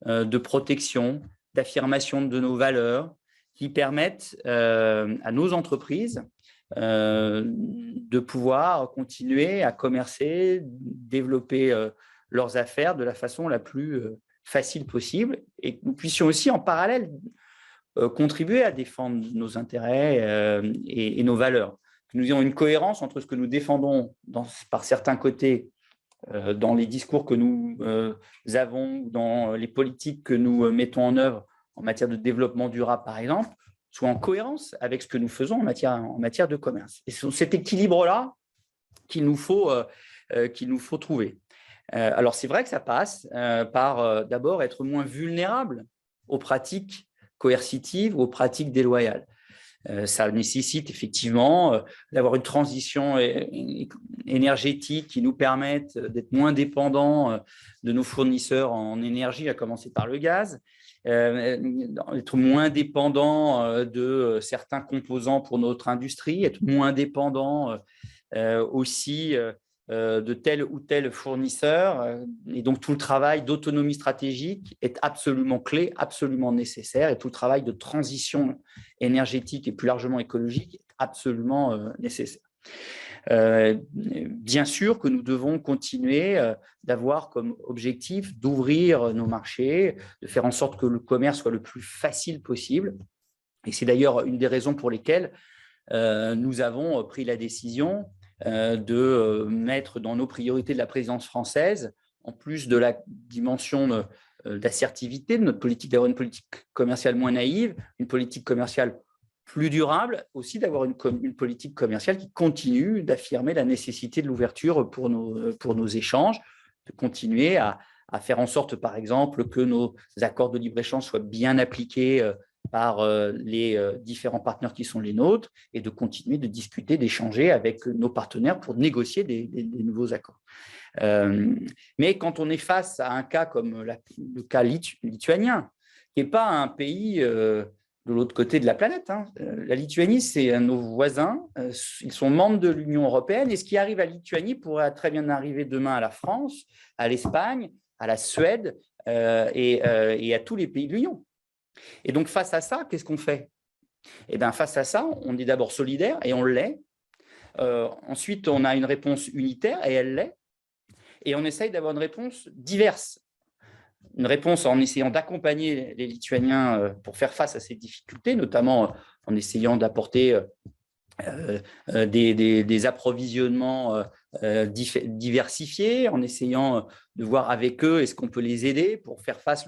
de protection, d'affirmation de nos valeurs qui permettent à nos entreprises de pouvoir continuer à commercer, développer leurs affaires de la façon la plus facile possible et que nous puissions aussi en parallèle contribuer à défendre nos intérêts et nos valeurs. Que nous ayons une cohérence entre ce que nous défendons par certains côtés dans les discours que nous avons, dans les politiques que nous mettons en œuvre en matière de développement durable, par exemple, soit en cohérence avec ce que nous faisons en matière de commerce. Et c'est cet équilibre-là qu'il nous faut trouver. Alors, c'est vrai que ça passe par d'abord être moins vulnérable aux pratiques coercitives ou aux pratiques déloyales. Ça nécessite effectivement d'avoir une transition énergétique qui nous permette d'être moins dépendants de nos fournisseurs en énergie, à commencer par le gaz, être moins dépendants de certains composants pour notre industrie, être moins dépendants aussi de tel ou tel fournisseur. Et donc, tout le travail d'autonomie stratégique est absolument clé, absolument nécessaire. Et tout le travail de transition énergétique et plus largement écologique est absolument nécessaire. Bien sûr que nous devons continuer d'avoir comme objectif d'ouvrir nos marchés, de faire en sorte que le commerce soit le plus facile possible. Et c'est d'ailleurs une des raisons pour lesquelles nous avons pris la décision de mettre dans nos priorités de la présidence française, en plus de la dimension d'assertivité de notre politique, d'avoir une politique commerciale moins naïve, une politique commerciale plus durable, aussi d'avoir une politique commerciale qui continue d'affirmer la nécessité de l'ouverture pour nos échanges, de continuer à faire en sorte, par exemple, que nos accords de libre-échange soient bien appliqués par les différents partenaires qui sont les nôtres et de continuer de discuter, d'échanger avec nos partenaires pour négocier des nouveaux accords. Mais quand on est face à un cas comme le cas lituanien, qui n'est pas un pays de l'autre côté de la planète, hein. La Lituanie, c'est nos voisins, ils sont membres de l'Union européenne et ce qui arrive à Lituanie pourrait très bien arriver demain à la France, à l'Espagne, à la Suède et à tous les pays de l'Union. Et donc, face à ça, qu'est-ce qu'on fait? Eh bien, face à ça, on est d'abord solidaire et on l'est. Ensuite, on a une réponse unitaire et elle l'est. Et on essaye d'avoir une réponse diverse. Une réponse en essayant d'accompagner les Lituaniens pour faire face à ces difficultés, notamment en essayant d'apporter des approvisionnements diversifiés, en essayant de voir avec eux est-ce qu'on peut les aider pour faire face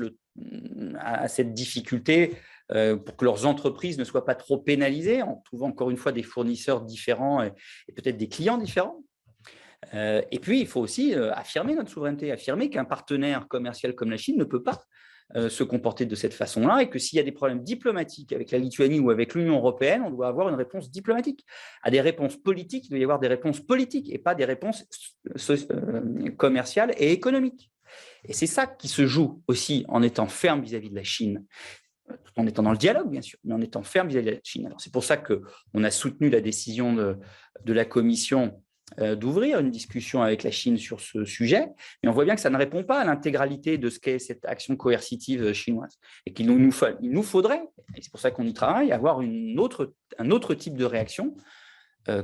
à cette difficulté pour que leurs entreprises ne soient pas trop pénalisées en trouvant encore une fois des fournisseurs différents et peut-être des clients différents. Et puis, il faut aussi affirmer notre souveraineté, affirmer qu'un partenaire commercial comme la Chine ne peut pas se comporter de cette façon-là et que s'il y a des problèmes diplomatiques avec la Lituanie ou avec l'Union européenne, on doit avoir une réponse diplomatique. À des réponses politiques, il doit y avoir des réponses politiques et pas des réponses commerciales et économiques. Et c'est ça qui se joue aussi en étant ferme vis-à-vis de la Chine, tout en étant dans le dialogue, bien sûr, mais en étant ferme vis-à-vis de la Chine. Alors, c'est pour ça qu'on a soutenu la décision de la Commission d'ouvrir une discussion avec la Chine sur ce sujet, mais on voit bien que ça ne répond pas à l'intégralité de ce qu'est cette action coercitive chinoise et qu'il nous faudrait, et c'est pour ça qu'on y travaille, avoir un autre type de réaction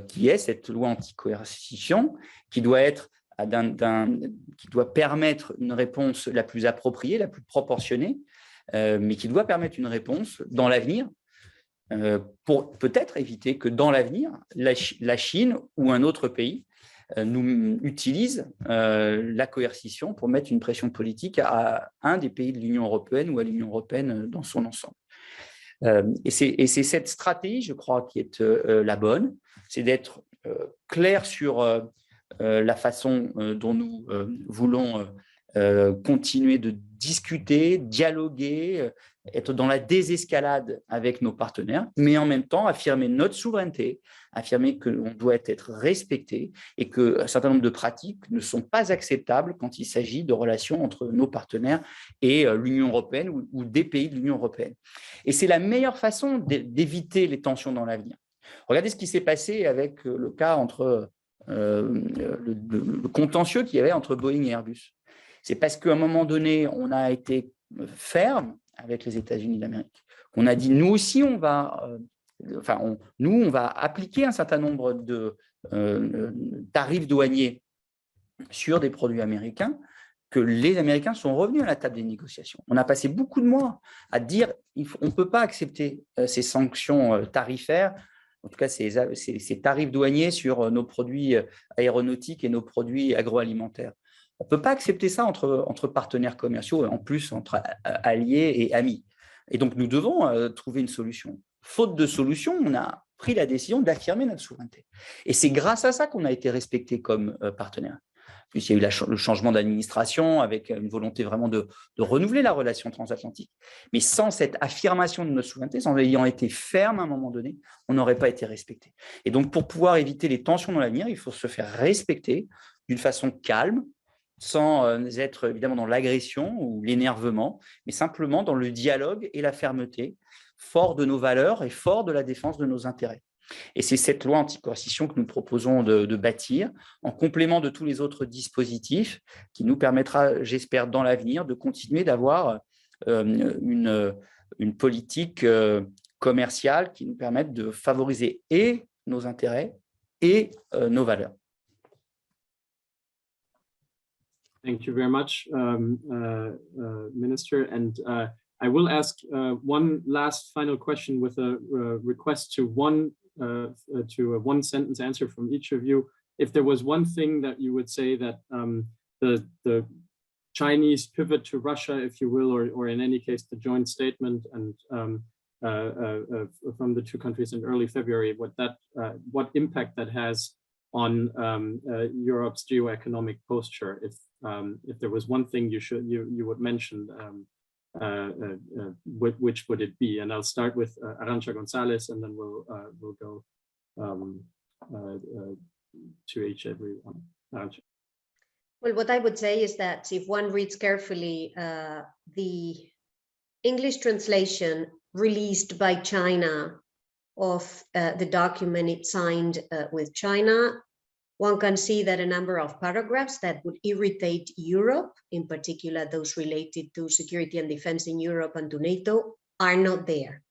qui est cette loi anti-coercition qui doit être qui doit permettre une réponse la plus appropriée, la plus proportionnée, mais qui doit permettre une réponse dans l'avenir pour peut-être éviter que dans l'avenir, la Chine ou un autre pays nous utilise la coercition pour mettre une pression politique à un des pays de l'Union européenne ou à l'Union européenne dans son ensemble. Et c'est cette stratégie, je crois, qui est la bonne, c'est d'être clair sur la façon dont nous voulons continuer de discuter, dialoguer, être dans la désescalade avec nos partenaires, mais en même temps affirmer notre souveraineté, affirmer qu'on doit être respecté et qu'un certain nombre de pratiques ne sont pas acceptables quand il s'agit de relations entre nos partenaires et l'Union européenne ou des pays de l'Union européenne. Et c'est la meilleure façon d'éviter les tensions dans l'avenir. Regardez ce qui s'est passé avec le cas entre le contentieux qu'il y avait entre Boeing et Airbus. C'est parce qu'à un moment donné, on a été ferme avec les États-Unis d'Amérique. On a dit, nous aussi, on va appliquer un certain nombre de tarifs douaniers sur des produits américains, que les Américains sont revenus à la table des négociations. On a passé beaucoup de mois à dire, on ne peut pas accepter ces sanctions tarifaires, en tout cas ces tarifs douaniers sur nos produits aéronautiques et nos produits agroalimentaires. On ne peut pas accepter ça entre partenaires commerciaux, en plus entre alliés et amis. Et donc, nous devons trouver une solution. Faute de solution, on a pris la décision d'affirmer notre souveraineté. Et c'est grâce à ça qu'on a été respecté comme partenaire. Puis il y a eu le changement d'administration avec une volonté vraiment de renouveler la relation transatlantique. Mais sans cette affirmation de notre souveraineté, sans ayant été ferme à un moment donné, on n'aurait pas été respecté. Et donc, pour pouvoir éviter les tensions dans l'avenir, il faut se faire respecter d'une façon calme, sans être évidemment dans l'agression ou l'énervement, mais simplement dans le dialogue et la fermeté, fort de nos valeurs et fort de la défense de nos intérêts. Et c'est cette loi anti-coercition que nous proposons de bâtir, en complément de tous les autres dispositifs, qui nous permettra, j'espère, dans l'avenir, de continuer d'avoir une politique commerciale qui nous permette de favoriser et nos intérêts et nos valeurs. Thank you very much, Minister. And I will ask one last final question with a request to one sentence answer from each of you. If there was one thing that you would say that the Chinese pivot to Russia, if you will, or in any case, the joint statement and from the two countries in early February, what impact that has on Europe's geoeconomic posture, if there was one thing you would mention, which would it be? And I'll start with Arancha González, and then we'll go to each everyone. Arancha. Well, what I would say is that if one reads carefully the English translation released by China of the document it signed with China, one can see that a number of paragraphs that would irritate Europe, in particular those related to security and defense in Europe and to NATO, are not there.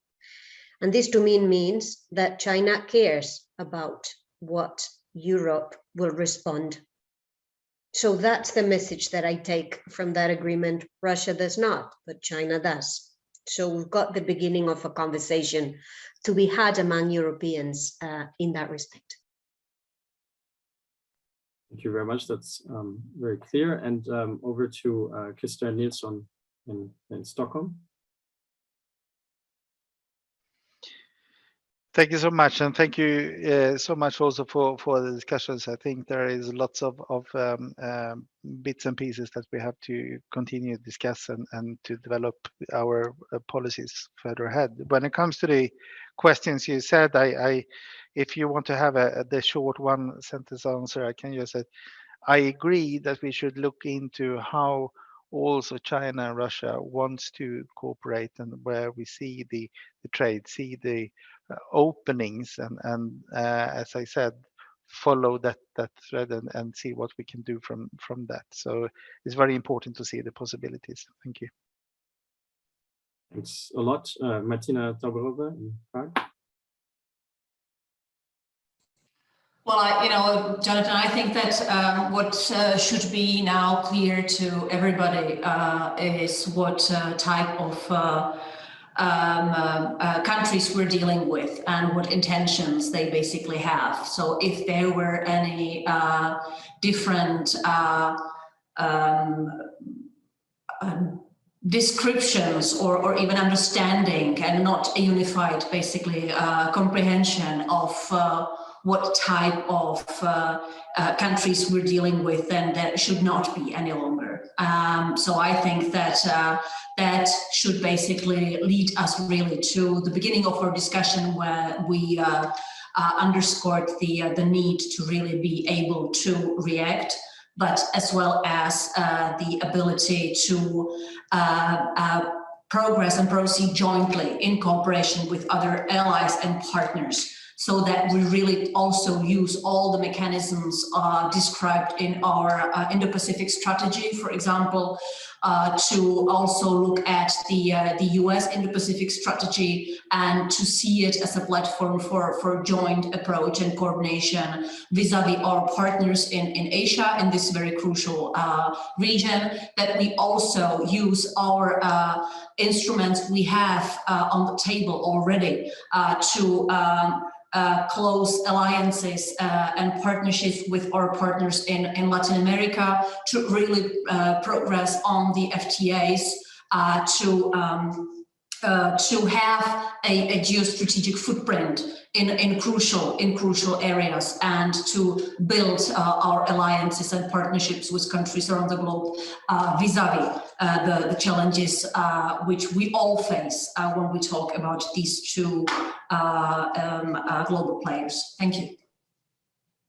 And this to me means that China cares about what Europe will respond. So that's the message that I take from that agreement. Russia does not, but China does. So we've got the beginning of a conversation to be had among Europeans in that respect. Thank you very much. That's very clear. And over to Krister and Nilsson in Stockholm. Thank you so much, and thank you so much also for the discussions. I think there is lots of bits and pieces that we have to continue to discuss and to develop our policies further ahead. When it comes to the questions you said, if you want to have the short one sentence answer, I can just say I agree that we should look into how also China and Russia wants to cooperate, and where we see the trade, see the openings, and as I said, follow that thread and see what we can do from that. So it's very important to see the possibilities. Thank you. Thanks a lot, Martina, Tauberová, and Franck. Well, Jonathan, I think that what should be now clear to everybody is what type of countries we're dealing with and what intentions they basically have. So if there were any different descriptions or even understanding, and not a unified basically comprehension of what type of countries we're dealing with, then that should not be any longer. So I think that that should basically lead us really to the beginning of our discussion, where we underscored the need to really be able to react, but as well as the ability to progress and proceed jointly in cooperation with other allies and partners, so that we really also use all the mechanisms described in our Indo-Pacific strategy, for example, to also look at the US Indo-Pacific strategy and to see it as a platform for joint approach and coordination vis-a-vis our partners in Asia, in this very crucial region, that we also use our instruments we have on the table already to close alliances and partnerships with our partners in Latin America, to really progress on the FTAs, to have a geostrategic footprint in crucial areas, and to build our alliances and partnerships with countries around the globe vis-a-vis the challenges which we all face when we talk about these two global players. Thank you.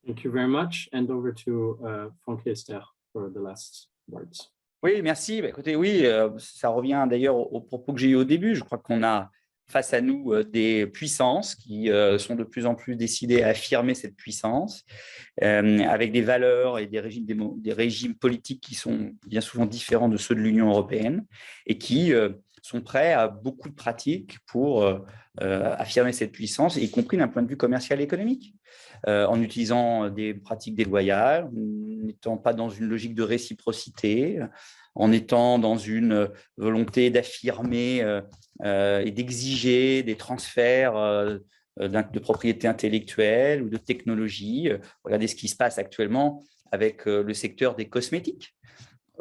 Thank you very much. And over to Franck Riester for the last words. Oui, merci. Bah, écoutez, oui, ça revient d'ailleurs aux propos que j'ai eu au début. Je crois qu'on a face à nous des puissances qui sont de plus en plus décidées à affirmer cette puissance, avec des valeurs et des régimes politiques qui sont bien souvent différents de ceux de l'Union européenne, et qui sont prêts à beaucoup de pratiques pour affirmer cette puissance, y compris d'un point de vue commercial et économique, en utilisant des pratiques déloyales, en n'étant pas dans une logique de réciprocité, en étant dans une volonté d'affirmer et d'exiger des transferts de propriété intellectuelle ou de technologie. Regardez ce qui se passe actuellement avec le secteur des cosmétiques,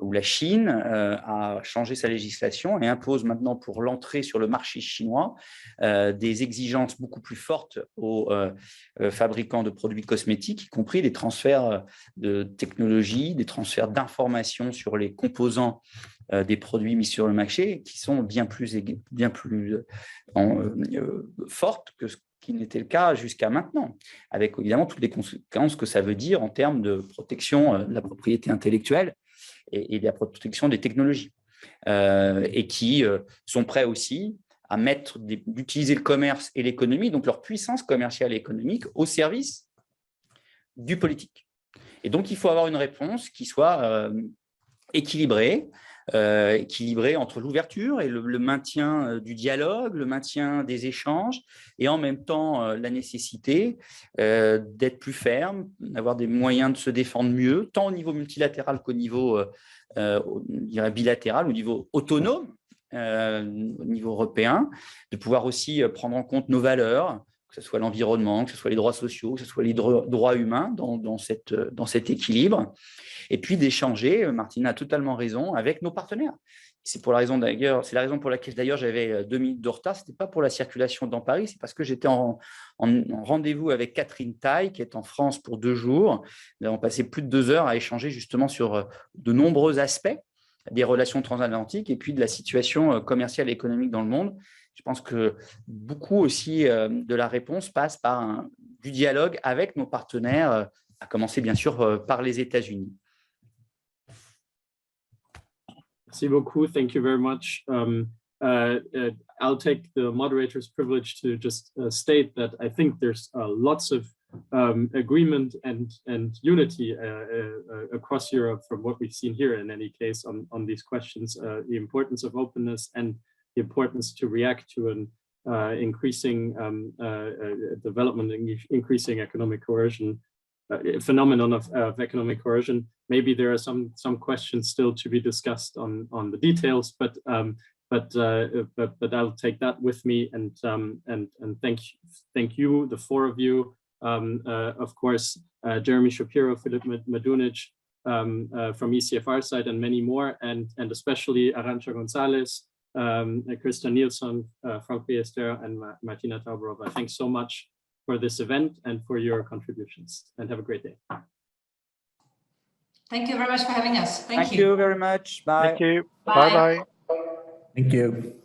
où la Chine a changé sa législation et impose maintenant pour l'entrée sur le marché chinois des exigences beaucoup plus fortes aux fabricants de produits cosmétiques, y compris des transferts de technologie, des transferts d'informations sur les composants des produits mis sur le marché, qui sont bien plus fortes que ce qui n'était le cas jusqu'à maintenant, avec évidemment toutes les conséquences que ça veut dire en termes de protection de la propriété intellectuelle et de la protection des technologies, et qui sont prêts aussi à d'utiliser le commerce et l'économie, donc leur puissance commerciale et économique, au service du politique. Et donc, il faut avoir une réponse qui soit équilibrée entre l'ouverture et le maintien du dialogue, le maintien des échanges, et en même temps la nécessité d'être plus ferme, d'avoir des moyens de se défendre mieux, tant au niveau multilatéral qu'au niveau bilatéral, au niveau autonome, au niveau européen, de pouvoir aussi prendre en compte nos valeurs, que ce soit l'environnement, que ce soit les droits sociaux, que ce soit les droits humains dans cet équilibre, et puis d'échanger, Martina a totalement raison, avec nos partenaires C'est pour la raison d'ailleurs, c'est la raison pour laquelle d'ailleurs j'avais 2 minutes de retard. C'était pas pour la circulation dans Paris, c'est parce que j'étais en rendez-vous avec Catherine Taille, qui est en France pour 2 jours. Nous avons passé plus de 2 heures à échanger justement sur de nombreux aspects des relations transatlantiques et puis de la situation commerciale et économique dans le monde. Je pense que beaucoup aussi de la réponse passe par du dialogue avec nos partenaires, à commencer bien sûr par les États-Unis. Merci beaucoup. Thank you very much. I'll take the moderator's privilege to just state that I think there's lots of agreement and unity across Europe from what we've seen here in any case on these questions, the importance of openness and the importance to react to an increasing development, increasing economic coercion, phenomenon of economic coercion. Maybe there are some questions still to be discussed on the details, but I'll take that with me and thank you, the 4 of you, of course, Jeremy Shapiro, Philip Madunic from ECFR side, and many more, and especially Arancha González, Krister Nilsson, Franck Riester, and Martina Tauberová. Thanks so much for this event and for your contributions, and have a great day. Thank you very much for having us. Thank you very much. Bye. Thank you. Bye. Bye-bye. Thank you.